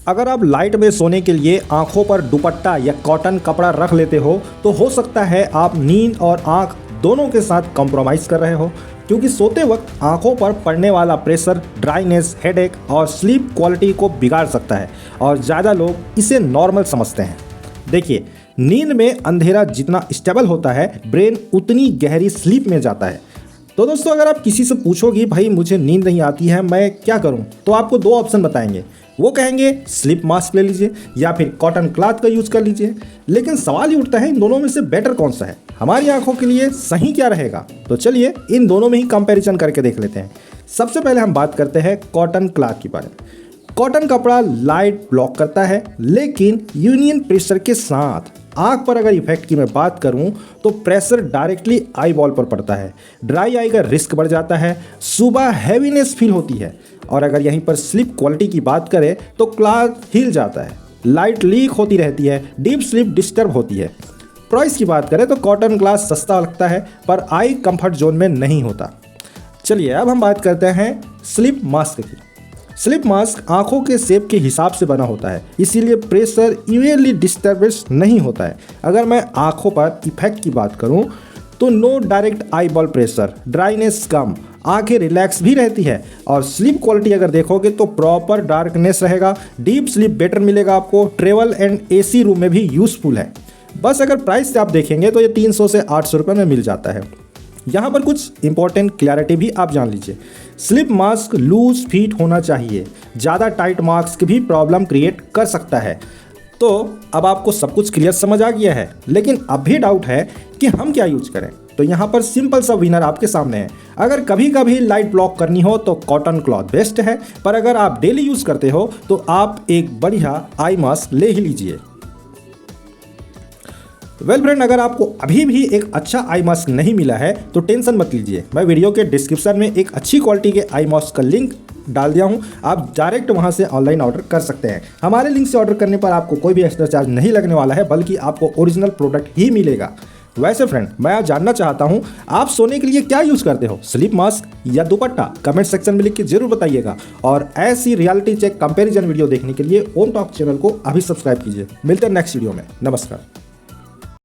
अगर आप लाइट में सोने के लिए आंखों पर दुपट्टा या कॉटन कपड़ा रख लेते हो तो हो सकता है आप नींद और आंख दोनों के साथ कॉम्प्रोमाइज़ कर रहे हो, क्योंकि सोते वक्त आंखों पर पड़ने वाला प्रेशर ड्राइनेस, हेडेक और स्लीप क्वालिटी को बिगाड़ सकता है और ज़्यादा लोग इसे नॉर्मल समझते हैं। देखिए, नींद में अंधेरा जितना स्टेबल होता है, ब्रेन उतनी गहरी स्लीप में जाता है। तो दोस्तों, अगर आप किसी से पूछोगे भाई मुझे नींद नहीं आती है, मैं क्या करूं, तो आपको दो ऑप्शन बताएंगे। वो कहेंगे स्लीप मास्क ले लीजिए या फिर कॉटन क्लॉथ का यूज कर लीजिए। लेकिन सवाल ही उठता है इन दोनों में से बेटर कौन सा है, हमारी आंखों के लिए सही क्या रहेगा। तो चलिए इन दोनों में ही कंपैरिजन करके देख लेते हैं। सबसे पहले हम बात करते हैं कॉटन क्लॉथ के बारे में। कॉटन कपड़ा लाइट ब्लॉक करता है, लेकिन यूनियन प्रेशर के साथ आंख पर अगर इफेक्ट की मैं बात करूं तो प्रेशर डायरेक्टली आई बॉल पर पड़ता है, ड्राई आई का रिस्क बढ़ जाता है, सुबह हैवीनेस फील होती है। और अगर यहीं पर स्लीप क्वालिटी की बात करें तो क्लॉथ हिल जाता है, लाइट लीक होती रहती है, डीप स्लीप डिस्टर्ब होती है। प्राइस की बात करें तो कॉटन क्लॉथ सस्ता लगता है पर आई कंफर्ट जोन में नहीं होता। चलिए अब हम बात करते हैं स्लीप मास्क की। स्लीप मास्क आंखों के शेप के हिसाब से बना होता है, इसीलिए प्रेशर इवेंटली डिस्टर्बेंस नहीं होता है। अगर मैं आंखों पर इफेक्ट की बात करूं तो no direct eyeball pressure, dryness कम, आंखें रिलैक्स भी रहती है। और स्लीप क्वालिटी अगर देखोगे तो प्रॉपर डार्कनेस रहेगा, डीप स्लीप बेटर मिलेगा आपको, ट्रेवल एंड एसी रूम में भी यूजफुल है। बस अगर प्राइस से आप देखेंगे तो ये 300 से 800 रुपये में मिल जाता है। यहाँ पर कुछ इंपॉर्टेंट क्लैरिटी भी आप जान लीजिए। स्लीप मास्क लूज फिट होना चाहिए, ज़्यादा टाइट मास्क भी प्रॉब्लम क्रिएट कर सकता है। तो अब आपको सब कुछ क्लियर समझ आ गया है, लेकिन अब भी डाउट है कि हम क्या यूज करें। तो यहाँ पर सिंपल सा विनर आपके सामने है। अगर कभी कभी लाइट ब्लॉक करनी हो तो कॉटन क्लॉथ बेस्ट है, पर अगर आप डेली यूज करते हो तो आप एक बढ़िया आई मास्क ले ही लीजिए। वेल फ्रेंड, अगर आपको अभी भी एक अच्छा आई मास्क नहीं मिला है तो टेंशन मत लीजिए, मैं वीडियो के डिस्क्रिप्शन में एक अच्छी क्वालिटी के आई मास्क का लिंक डाल दिया हूं, आप डायरेक्ट वहां से ऑनलाइन ऑर्डर कर सकते हैं। हमारे लिंक से ऑर्डर करने पर आपको कोई भी एक्स्ट्रा चार्ज नहीं लगने वाला है, बल्कि आपको ओरिजिनल प्रोडक्ट ही मिलेगा। वैसे फ्रेंड, मैं आज जानना चाहता हूं आप सोने के लिए क्या यूज करते हो, स्लीप मास्क या दुपट्टा? कमेंट सेक्शन में लिख के जरूर बताइएगा। और ऐसी रियलिटी चेक कंपैरिजन वीडियो देखने के लिए ओम टॉक चैनल को अभी सब्सक्राइब कीजिए। मिलते हैं नेक्स्ट वीडियो में। नमस्कार।